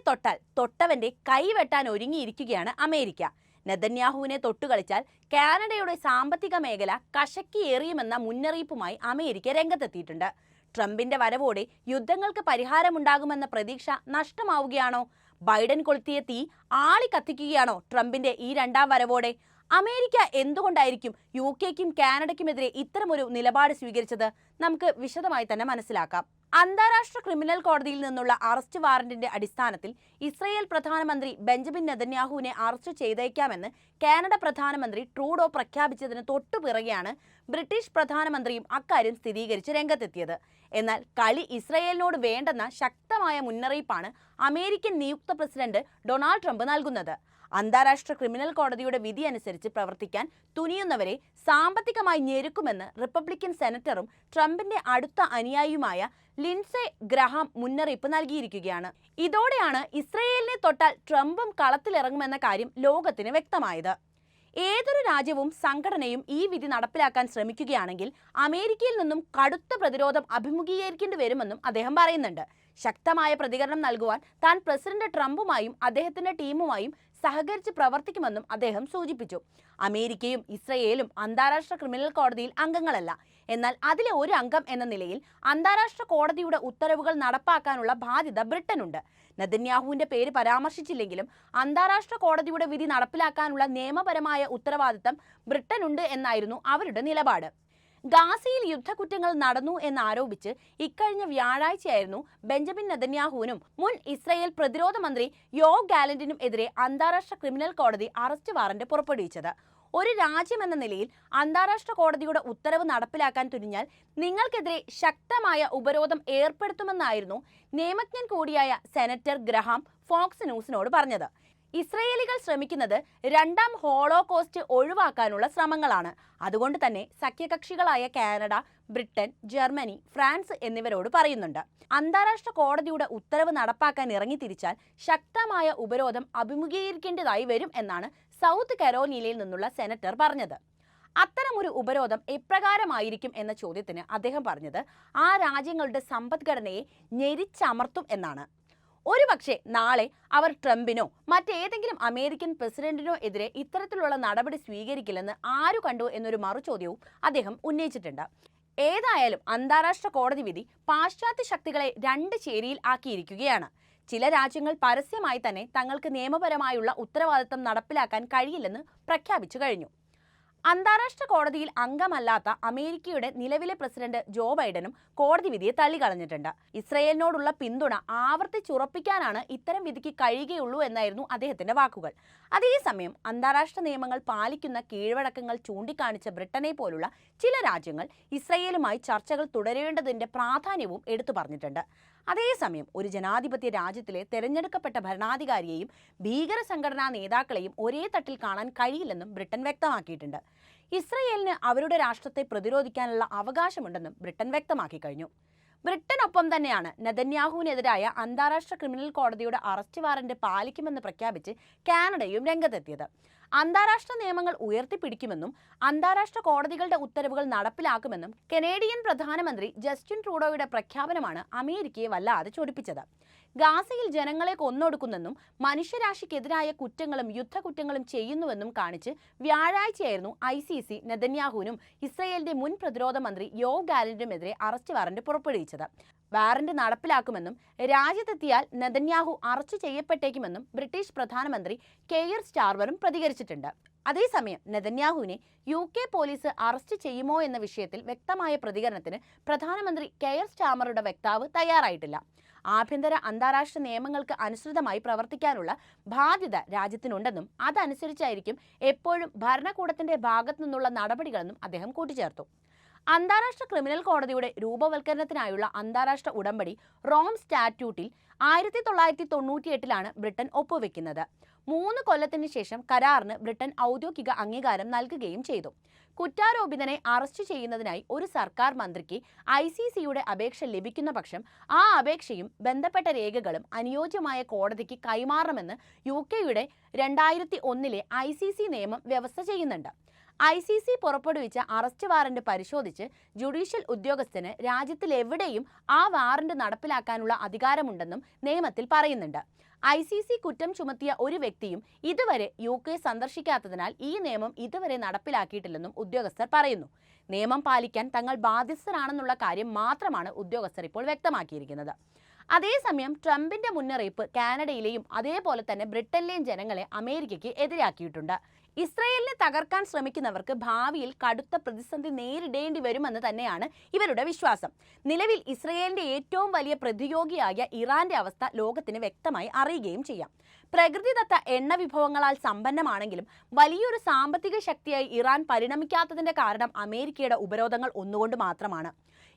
തൊട്ടാൽ തൊട്ടവന്റെ കൈവെട്ടാൻ ഒരുങ്ങിയിരിക്കുകയാണ് അമേരിക്ക. നെതന്യാഹുവിനെ തൊട്ടുകളിച്ചാൽ കാനഡയുടെ സാമ്പത്തിക മേഖല കശക്കിയേറിയുമെന്ന മുന്നറിയിപ്പുമായി അമേരിക്ക രംഗത്തെത്തിയിട്ടുണ്ട്. ട്രംപിന്റെ വരവോടെ യുദ്ധങ്ങൾക്ക് പരിഹാരമുണ്ടാകുമെന്ന പ്രതീക്ഷ നഷ്ടമാവുകയാണോ? ബൈഡൻ കൊളുത്തിയ തീ ആളി കത്തിക്കുകയാണോ ട്രംപിന്റെ ഈ രണ്ടാം വരവോടെ? അമേരിക്ക എന്തുകൊണ്ടായിരിക്കും UK-ക്കും കാനഡയ്ക്കുമെതിരെ ഇത്തരമൊരു നിലപാട് സ്വീകരിച്ചത്? നമുക്ക് വിശദമായി തന്നെ മനസ്സിലാക്കാം. അന്താരാഷ്ട്ര ക്രിമിനൽ കോടതിയിൽ നിന്നുള്ള അറസ്റ്റ് വാറന്റിന്റെ അടിസ്ഥാനത്തിൽ ഇസ്രയേൽ പ്രധാനമന്ത്രി ബെഞ്ചമിൻ നെതന്യാഹുവിനെ അറസ്റ്റ് ചെയ്തേക്കാമെന്ന് കാനഡ പ്രധാനമന്ത്രി ട്രൂഡോ പ്രഖ്യാപിച്ചതിന് തൊട്ടുപിറകെയാണ് ബ്രിട്ടീഷ് പ്രധാനമന്ത്രിയും അക്കാര്യം സ്ഥിരീകരിച്ച് രംഗത്തെത്തിയത്. എന്നാൽ കളി ഇസ്രയേലിനോട് വേണ്ടെന്ന ശക്തമായ മുന്നറിയിപ്പാണ് അമേരിക്കൻ നിയുക്ത പ്രസിഡന്റ് ഡൊണാൾഡ് ട്രംപ് നൽകുന്നത്. അന്താരാഷ്ട്ര ക്രിമിനൽ കോടതിയുടെ വിധി അനുസരിച്ച് പ്രവർത്തിക്കാൻ തുനിയുന്നവരെ സാമ്പത്തികമായി ഞെരുക്കുമെന്ന് റിപ്പബ്ലിക്കൻ സെനറ്ററും ട്രംപിന്റെ അടുത്ത അനുയായിയുമായ ലിൻസെ ഗ്രഹാം മുന്നറിയിപ്പ് നൽകിയിരിക്കുകയാണ്. ഇതോടെയാണ് ഇസ്രയേലിനെ തൊട്ടാൽ ട്രംപും കളത്തിലിറങ്ങുമെന്ന കാര്യം ലോകത്തിന് വ്യക്തമായത്. ഏതൊരു രാജ്യവും സംഘടനയും ഈ വിധി നടപ്പിലാക്കാൻ ശ്രമിക്കുകയാണെങ്കിൽ അമേരിക്കയിൽ നിന്നും കടുത്ത പ്രതിരോധം അഭിമുഖീകരിക്കേണ്ടി വരുമെന്നും അദ്ദേഹം പറയുന്നുണ്ട്. ശക്തമായ പ്രതികരണം നൽകുവാൻ താൻ പ്രസിഡന്റ് ട്രംപുമായും അദ്ദേഹത്തിന്റെ ടീമുമായും സഹകരിച്ച് പ്രവർത്തിക്കുമെന്നും അദ്ദേഹം സൂചിപ്പിച്ചു. അമേരിക്കയും ഇസ്രയേലും അന്താരാഷ്ട്ര ക്രിമിനൽ കോടതിയിൽ അംഗങ്ങളല്ല. എന്നാൽ അതിലെ ഒരു അംഗം എന്ന നിലയിൽ അന്താരാഷ്ട്ര കോടതിയുടെ ഉത്തരവുകൾ നടപ്പാക്കാനുള്ള ബാധ്യത ബ്രിട്ടനുണ്ട്. നെതന്യാഹുവിന്റെ പേര് പരാമർശിച്ചില്ലെങ്കിലും അന്താരാഷ്ട്ര കോടതിയുടെ വിധി നടപ്പിലാക്കാനുള്ള നിയമപരമായ ഉത്തരവാദിത്തം ബ്രിട്ടനുണ്ട് എന്നായിരുന്നു അവരുടെ നിലപാട്. ഗാസയിൽ യുദ്ധക്കുറ്റങ്ങൾ നടന്നു എന്നാരോപിച്ച് ഇക്കഴിഞ്ഞ വ്യാഴാഴ്ചയായിരുന്നു ബെഞ്ചമിൻ നെതന്യാഹുവിനും മുൻ ഇസ്രയേൽ പ്രതിരോധ മന്ത്രി യോവ് ഗാലന്റിനും എതിരെ അന്താരാഷ്ട്ര ക്രിമിനൽ കോടതി അറസ്റ്റ് വാറന്റ് പുറപ്പെടുവിച്ചത്. ഒരു രാജ്യമെന്ന നിലയിൽ അന്താരാഷ്ട്ര കോടതിയുടെ ഉത്തരവ് നടപ്പിലാക്കാൻ തുനിഞ്ഞാൽ നിങ്ങൾക്കെതിരെ ശക്തമായ ഉപരോധം ഏർപ്പെടുത്തുമെന്നായിരുന്നു നിയമജ്ഞൻ കൂടിയായ സെനറ്റർ ഗ്രഹാം ഫോക്സ് ന്യൂസിനോട് പറഞ്ഞത്. ഇസ്രയേലികൾ ശ്രമിക്കുന്നത് രണ്ടാം ഹോളോകോസ്റ്റ് ഒഴിവാക്കാനുള്ള ശ്രമങ്ങളാണ്. അതുകൊണ്ട് തന്നെ സഖ്യകക്ഷികളായ കാനഡ, ബ്രിട്ടൻ, ജർമ്മനി, ഫ്രാൻസ് എന്നിവരോട് പറയുന്നുണ്ട്, അന്താരാഷ്ട്ര കോടതിയുടെ ഉത്തരവ് നടപ്പാക്കാൻ ഇറങ്ങിത്തിരിച്ചാൽ ശക്തമായ ഉപരോധം അഭിമുഖീകരിക്കേണ്ടതായി വരും എന്നാണ് സൗത്ത് കരോലിനയിൽ നിന്നുള്ള സെനറ്റർ പറഞ്ഞത്. അത്തരമൊരു ഉപരോധം എപ്രകാരമായിരിക്കും എന്ന ചോദ്യത്തിന് അദ്ദേഹം പറഞ്ഞത് ആ രാജ്യങ്ങളുടെ സമ്പദ്ഘടനയെ ഞെരിച്ചമർത്തും എന്നാണ്. ഒരുപക്ഷെ നാളെ അവർ ട്രംപിനോ മറ്റേതെങ്കിലും അമേരിക്കൻ പ്രസിഡന്റിനോ എതിരെ ഇത്തരത്തിലുള്ള നടപടി സ്വീകരിക്കില്ലെന്ന് ആരു കണ്ടു എന്നൊരു മറുചോദ്യവും അദ്ദേഹം ഉന്നയിച്ചിട്ടുണ്ട്. ഏതായാലും അന്താരാഷ്ട്ര കോടതി വിധി പാശ്ചാത്യ ശക്തികളെ രണ്ട് ചേരിയിൽ ആക്കിയിരിക്കുകയാണ്. ചില രാജ്യങ്ങൾ പരസ്യമായി തന്നെ തങ്ങൾക്ക് നിയമപരമായുള്ള ഉത്തരവാദിത്തം നടപ്പിലാക്കാൻ കഴിയില്ലെന്ന് പ്രഖ്യാപിച്ചു കഴിഞ്ഞു. അന്താരാഷ്ട്ര കോടതിയിൽ അംഗമല്ലാത്ത അമേരിക്കയുടെ നിലവിലെ പ്രസിഡന്റ് ജോ ബൈഡനും കോടതി വിധിയെ തള്ളിക്കളഞ്ഞിട്ടുണ്ട്. ഇസ്രയേലിനോടുള്ള പിന്തുണ ആവർത്തിച്ചുറപ്പിക്കാനാണ് ഇത്തരം വിധിക്ക് കഴിയുകയുള്ളൂ എന്നായിരുന്നു അദ്ദേഹത്തിന്റെ വാക്കുകൾ. അതേസമയം അന്താരാഷ്ട്ര നിയമങ്ങൾ പാലിക്കുന്ന കീഴ്വഴക്കങ്ങൾ ചൂണ്ടിക്കാണിച്ച ബ്രിട്ടനെ പോലുള്ള ചില രാജ്യങ്ങൾ ഇസ്രയേലുമായി ചർച്ചകൾ തുടരേണ്ടതിന്റെ പ്രാധാന്യവും എടുത്തു പറഞ്ഞിട്ടുണ്ട്. അതേസമയം ഒരു ജനാധിപത്യ രാജ്യത്തിലെ തെരഞ്ഞെടുക്കപ്പെട്ട ഭരണാധികാരിയെയും ഭീകര സംഘടനാ നേതാക്കളെയും ഒരേ തട്ടിൽ കാണാൻ കഴിയില്ലെന്നും ബ്രിട്ടൻ വ്യക്തമാക്കിയിട്ടുണ്ട്. ഇസ്രയേലിന് അവരുടെ രാഷ്ട്രത്തെ പ്രതിരോധിക്കാനുള്ള അവകാശമുണ്ടെന്നും ബ്രിട്ടൻ വ്യക്തമാക്കി കഴിഞ്ഞു. ബ്രിട്ടനൊപ്പം തന്നെയാണ് നെതന്യാഹുവിനെതിരായ അന്താരാഷ്ട്ര ക്രിമിനൽ കോടതിയുടെ അറസ്റ്റ് വാറന്റ് പാലിക്കുമെന്ന് പ്രഖ്യാപിച്ച് കാനഡയും രംഗത്തെത്തിയത്. അന്താരാഷ്ട്ര നിയമങ്ങൾ ഉയർത്തിപ്പിടിക്കുമെന്നും അന്താരാഷ്ട്ര കോടതികളുടെ ഉത്തരവുകൾ നടപ്പിലാക്കുമെന്നും കനേഡിയൻ പ്രധാനമന്ത്രി ജസ്റ്റിൻ ട്രൂഡോയുടെ പ്രഖ്യാപനമാണ് അമേരിക്കയെ വല്ലാതെ ചൊടിപ്പിച്ചത്. ഗാസയിൽ ജനങ്ങളെ കൊന്നൊടുക്കുന്നെന്നും മനുഷ്യരാശിക്കെതിരായ കുറ്റങ്ങളും യുദ്ധക്കുറ്റങ്ങളും ചെയ്യുന്നുവെന്നും കാണിച്ച് വ്യാഴാഴ്ചയായിരുന്നു ICC നെതന്യാഹുവിനും ഇസ്രയേലിന്റെ മുൻ പ്രതിരോധ മന്ത്രി യോവ് ഗാലന്റിനുമെതിരെ അറസ്റ്റ് വാറന്റ് പുറപ്പെടുവിച്ചത്. വാറന്റ് നടപ്പിലാക്കുമെന്നും രാജ്യത്തെത്തിയാൽ നെതന്യാഹു അറസ്റ്റ് ചെയ്യപ്പെട്ടേക്കുമെന്നും ബ്രിട്ടീഷ് പ്രധാനമന്ത്രി കെയർ സ്റ്റാർമറും പ്രതികരിച്ചിട്ടുണ്ട്. അതേസമയം നെതന്യാഹുവിനെ UK പോലീസ് അറസ്റ്റ് ചെയ്യുമോ എന്ന വിഷയത്തിൽ വ്യക്തമായ പ്രതികരണത്തിന് പ്രധാനമന്ത്രി കെയർ സ്റ്റാർമറുടെ വക്താവ് തയ്യാറായിട്ടില്ല. ആഭ്യന്തര അന്താരാഷ്ട്ര നിയമങ്ങൾക്ക് അനുസൃതമായി പ്രവർത്തിക്കാനുള്ള ബാധ്യത രാജ്യത്തിനുണ്ടെന്നും അതനുസരിച്ചായിരിക്കും എപ്പോഴും ഭരണകൂടത്തിന്റെ ഭാഗത്തു നിന്നുള്ള നടപടികളെന്നും അദ്ദേഹം കൂട്ടിച്ചേർത്തു. അന്താരാഷ്ട്ര ക്രിമിനൽ കോടതിയുടെ രൂപവൽക്കരണത്തിനായുള്ള അന്താരാഷ്ട്ര ഉടമ്പടി റോം സ്റ്റാറ്റ്യൂട്ടിൽ 1998 ബ്രിട്ടൻ ഒപ്പുവെക്കുന്നത്. 3 കൊല്ലത്തിന് ശേഷം കരാറിന് ബ്രിട്ടൻ ഔദ്യോഗിക അംഗീകാരം നൽകുകയും ചെയ്തു. കുറ്റാരോപിതനെ അറസ്റ്റ് ചെയ്യുന്നതിനായി ഒരു സർക്കാർ മന്ത്രിക്ക് ICCയുടെ അപേക്ഷ ലഭിക്കുന്ന പക്ഷം ആ അപേക്ഷയും ബന്ധപ്പെട്ട രേഖകളും അനുയോജ്യമായ കോടതിക്ക് കൈമാറണമെന്ന് UKയുടെ 2001 ICC നിയമം വ്യവസ്ഥ ചെയ്യുന്നുണ്ട്. ICC പുറപ്പെടുവിച്ച അറസ്റ്റ് വാറന്റ് പരിശോധിച്ച് ജുഡീഷ്യൽ ഉദ്യോഗസ്ഥന് രാജ്യത്തിലെവിടെയും ആ വാറന്റ് നടപ്പിലാക്കാനുള്ള അധികാരമുണ്ടെന്നും നിയമത്തിൽ പറയുന്നുണ്ട്. ICC കുറ്റം ചുമത്തിയ ഒരു വ്യക്തിയും ഇതുവരെ UK സന്ദർശിക്കാത്തതിനാൽ ഈ നിയമം ഇതുവരെ നടപ്പിലാക്കിയിട്ടില്ലെന്നും ഉദ്യോഗസ്ഥർ പറയുന്നു. നിയമം പാലിക്കാൻ തങ്ങൾ ബാധ്യസ്ഥരാണെന്നുള്ള കാര്യം മാത്രമാണ് ഉദ്യോഗസ്ഥർ ഇപ്പോൾ വ്യക്തമാക്കിയിരിക്കുന്നത്. അതേസമയം ട്രംപിന്റെ മുന്നറിയിപ്പ് കാനഡയിലെയും അതേപോലെ തന്നെ ബ്രിട്ടനിലെയും ജനങ്ങളെ അമേരിക്കയ്ക്ക് എതിരാക്കിയിട്ടുണ്ട്. ഇസ്രയേലിനെ തകർക്കാൻ ശ്രമിക്കുന്നവർക്ക് ഭാവിയിൽ കടുത്ത പ്രതിസന്ധി നേരിടേണ്ടി വരുമെന്ന് തന്നെയാണ് ഇവരുടെ വിശ്വാസം. നിലവിൽ ഇസ്രയേലിന്റെ ഏറ്റവും വലിയ പ്രതിയോഗിയായ ഇറാന്റെ അവസ്ഥ ലോകത്തിന് വ്യക്തമായി അറിയുകയും ചെയ്യാം. പ്രകൃതിദത്ത എണ്ണ വിഭവങ്ങളാൽ സമ്പന്നമാണെങ്കിലും വലിയൊരു സാമ്പത്തിക ശക്തിയായി ഇറാൻ പരിണമിക്കാത്തതിന്റെ കാരണം അമേരിക്കയുടെ ഉപരോധങ്ങൾ ഒന്നുകൊണ്ട് മാത്രമാണ്.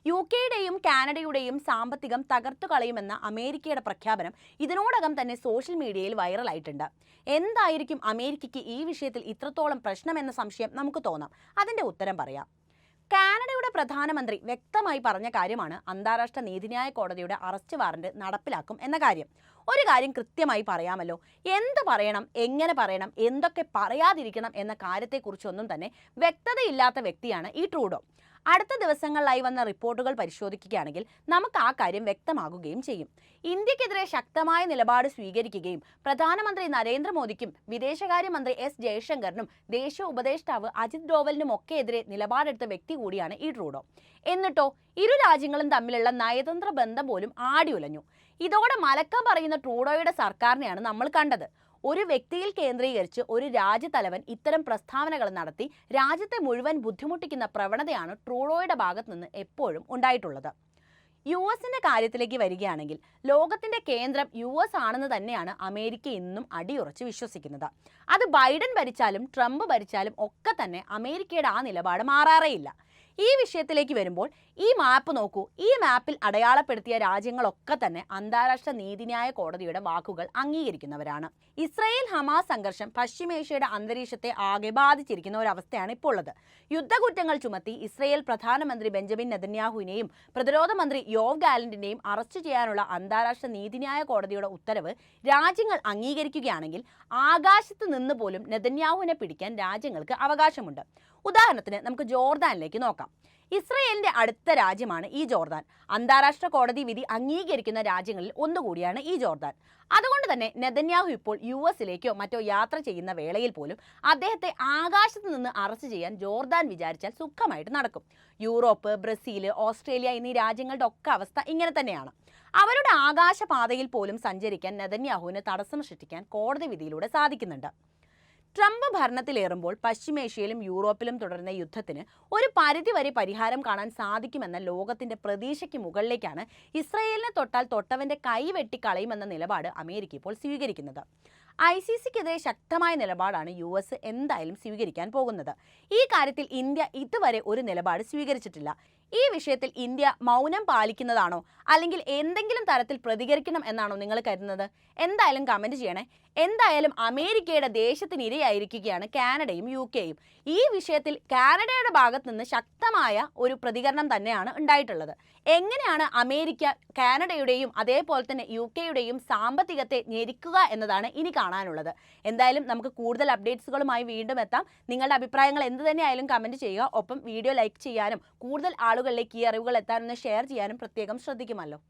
UKയുടെയും കാനഡയുടെയും സാമ്പത്തികം തകർത്തു കളയുമെന്ന അമേരിക്കയുടെ പ്രഖ്യാപനം ഇതിനോടകം തന്നെ സോഷ്യൽ മീഡിയയിൽ വൈറലായിട്ടുണ്ട്. എന്തായിരിക്കും അമേരിക്കയ്ക്ക് ഈ വിഷയത്തിൽ ഇത്രത്തോളം പ്രശ്നമെന്ന സംശയം നമുക്ക് തോന്നാം. അതിന്റെ ഉത്തരം പറയാം. കാനഡയുടെ പ്രധാനമന്ത്രി വ്യക്തമായി പറഞ്ഞ കാര്യമാണ് അന്താരാഷ്ട്ര നീതിന്യായ കോടതിയുടെ അറസ്റ്റ് വാറന്റ് നടപ്പിലാക്കും എന്ന കാര്യം. ഒരു കാര്യം കൃത്യമായി പറയാമല്ലോ, എന്ത് പറയണം, എങ്ങനെ പറയണം, എന്തൊക്കെ പറയാതിരിക്കണം എന്ന കാര്യത്തെക്കുറിച്ചൊന്നും തന്നെ വ്യക്തതയില്ലാത്ത വ്യക്തിയാണ് ഈ ട്രൂഡോ. അടുത്ത ദിവസങ്ങളിലായി വന്ന റിപ്പോർട്ടുകൾ പരിശോധിക്കുകയാണെങ്കിൽ നമുക്ക് ആ കാര്യം വ്യക്തമാകുകയും ചെയ്യും. ഇന്ത്യക്കെതിരെ ശക്തമായ നിലപാട് സ്വീകരിക്കുകയും പ്രധാനമന്ത്രി നരേന്ദ്രമോദിക്കും വിദേശകാര്യമന്ത്രി S ജയശങ്കറിനും ദേശീയ ഉപദേഷ്ടാവ് അജിത് ഡോവലിനും ഒക്കെ എതിരെ നിലപാടെടുത്ത വ്യക്തി കൂടിയാണ് ഈ ട്രൂഡോ. എന്നിട്ടോ ഇരു രാജ്യങ്ങളും തമ്മിലുള്ള നയതന്ത്ര ബന്ധം പോലും ആടിയുലഞ്ഞു. ഇതോടെ മലക്കം പറയുന്ന ട്രൂഡോയുടെ സർക്കാരിനെയാണ് നമ്മൾ കണ്ടത്. ഒരു വ്യക്തിയിൽ കേന്ദ്രീകരിച്ച് ഒരു രാജ്യതലവൻ ഇത്തരം പ്രസ്താവനകൾ നടത്തി രാജ്യത്തെ മുഴുവൻ ബുദ്ധിമുട്ടിക്കുന്ന പ്രവണതയാണ് ട്രൂഡോയുടെ ഭാഗത്ത് നിന്ന് എപ്പോഴും ഉണ്ടായിട്ടുള്ളത്. US കാര്യത്തിലേക്ക് വരികയാണെങ്കിൽ ലോകത്തിന്റെ കേന്ദ്രം US ആണെന്ന് തന്നെയാണ് അമേരിക്ക ഇന്നും അടിയുറച്ച് വിശ്വസിക്കുന്നത്. അത് ബൈഡൻ ഭരിച്ചാലും ട്രംപ് ഭരിച്ചാലും ഒക്കെ തന്നെ അമേരിക്കയുടെ ആ നിലപാട് മാറാറേയില്ല. ഈ വിഷയത്തിലേക്ക് വരുമ്പോൾ ഈ മാപ്പ് നോക്കൂ. ഈ മാപ്പിൽ അടയാളപ്പെടുത്തിയ രാജ്യങ്ങളൊക്കെ തന്നെ അന്താരാഷ്ട്ര നീതിന്യായ കോടതിയുടെ വാക്കുകൾ അംഗീകരിക്കുന്നവരാണ്. ഇസ്രായേൽ ഹമാസ് സംഘർഷം പശ്ചിമേഷ്യയുടെ അന്തരീക്ഷത്തെ ആകെ ബാധിച്ചിരിക്കുന്ന ഒരവസ്ഥയാണ് ഇപ്പോൾ ഉള്ളത്. യുദ്ധകുറ്റങ്ങൾ ചുമത്തി ഇസ്രായേൽ പ്രധാനമന്ത്രി ബെഞ്ചമിൻ നെതന്യാഹുവിനെയും പ്രതിരോധ മന്ത്രി യോവ് ഗാലന്റിനെയും അറസ്റ്റ് ചെയ്യാനുള്ള അന്താരാഷ്ട്ര നീതിന്യായ കോടതിയുടെ ഉത്തരവ് രാജ്യങ്ങൾ അംഗീകരിക്കുകയാണെങ്കിൽ ആകാശത്ത് നിന്ന് പോലും നെതന്യാഹുവിനെ പിടിക്കാൻ രാജ്യങ്ങൾക്ക് അവകാശമുണ്ട്. ഉദാഹരണത്തിന് നമുക്ക് ജോർദാനിലേക്ക് നോക്കാം. ഇസ്രയേലിന്റെ അടുത്ത രാജ്യമാണ് ഈ ജോർദാൻ. അന്താരാഷ്ട്ര കോടതി വിധി അംഗീകരിക്കുന്ന രാജ്യങ്ങളിൽ ഒന്നുകൂടിയാണ് ഈ ജോർദാൻ. അതുകൊണ്ട് തന്നെ നെതന്യാഹു ഇപ്പോൾ US മറ്റോ യാത്ര ചെയ്യുന്ന വേളയിൽ പോലും അദ്ദേഹത്തെ ആകാശത്ത് നിന്ന് അറസ്റ്റ് ചെയ്യാൻ ജോർദാൻ വിചാരിച്ചാൽ സുഖമായിട്ട് നടക്കും. യൂറോപ്പ്, ബ്രസീൽ, ഓസ്ട്രേലിയ എന്നീ രാജ്യങ്ങളുടെ ഒക്കെ അവസ്ഥ ഇങ്ങനെ തന്നെയാണ്. അവരുടെ ആകാശപാതയിൽ പോലും സഞ്ചരിക്കാൻ നെതന്യാഹുവിന് തടസ്സം സൃഷ്ടിക്കാൻ കോടതി വിധിയിലൂടെ സാധിക്കുന്നുണ്ട്. ട്രംപ് ഭരണത്തിലേറുമ്പോൾ പശ്ചിമേഷ്യയിലും യൂറോപ്പിലും തുടരുന്ന യുദ്ധത്തിന് ഒരു പരിധിവരെ പരിഹാരം കാണാൻ സാധിക്കുമെന്ന ലോകത്തിന്റെ പ്രതീക്ഷയ്ക്ക് മുകളിലേക്കാണ് ഇസ്രയേലിനെ തൊട്ടാൽ തൊട്ടവന്റെ കൈ വെട്ടിക്കളയുമെന്ന നിലപാട് അമേരിക്ക ഇപ്പോൾ സ്വീകരിക്കുന്നത്. ICCക്കെതിരെ ശക്തമായ നിലപാടാണ് US എന്തായാലും സ്വീകരിക്കാൻ പോകുന്നത്. ഈ കാര്യത്തിൽ ഇന്ത്യ ഇതുവരെ ഒരു നിലപാട് സ്വീകരിച്ചിട്ടില്ല. ഈ വിഷയത്തിൽ ഇന്ത്യ മൗനം പാലിക്കുന്നതാണോ അല്ലെങ്കിൽ എന്തെങ്കിലും തരത്തിൽ പ്രതികരിക്കണം എന്നാണോ നിങ്ങൾ കരുതുന്നത്? എന്തായാലും കമന്റ് ചെയ്യണേ. എന്തായാലും അമേരിക്കയുടെ ദേശത്തിനിരയായിരിക്കുകയാണ് കാനഡയും UKയും. ഈ വിഷയത്തിൽ കാനഡയുടെ ഭാഗത്ത് നിന്ന് ശക്തമായ ഒരു പ്രതികരണം തന്നെയാണ് ഉണ്ടായിട്ടുള്ളത്. എങ്ങനെയാണ് അമേരിക്ക കാനഡയുടെയും അതേപോലെ തന്നെ UKയുടെയും സാമ്പത്തികത്തെ ഞെരുക്കുക എന്നതാണ് ഇനി കാണാനുള്ളത്. എന്തായാലും നമുക്ക് കൂടുതൽ അപ്ഡേറ്റ്സുകളുമായി വീണ്ടും എത്താം. നിങ്ങളുടെ അഭിപ്രായങ്ങൾ എന്ത് തന്നെയായാലും കമന്റ് ചെയ്യുക. ഒപ്പം വീഡിയോ ലൈക്ക് ചെയ്യാനും കൂടുതൽ ആളുകളിലേക്ക് ഈ അറിവുകൾ എത്താനൊന്ന് ഷെയർ ചെയ്യാനും പ്രത്യേകം ശ്രദ്ധിക്കുമല്ലോ.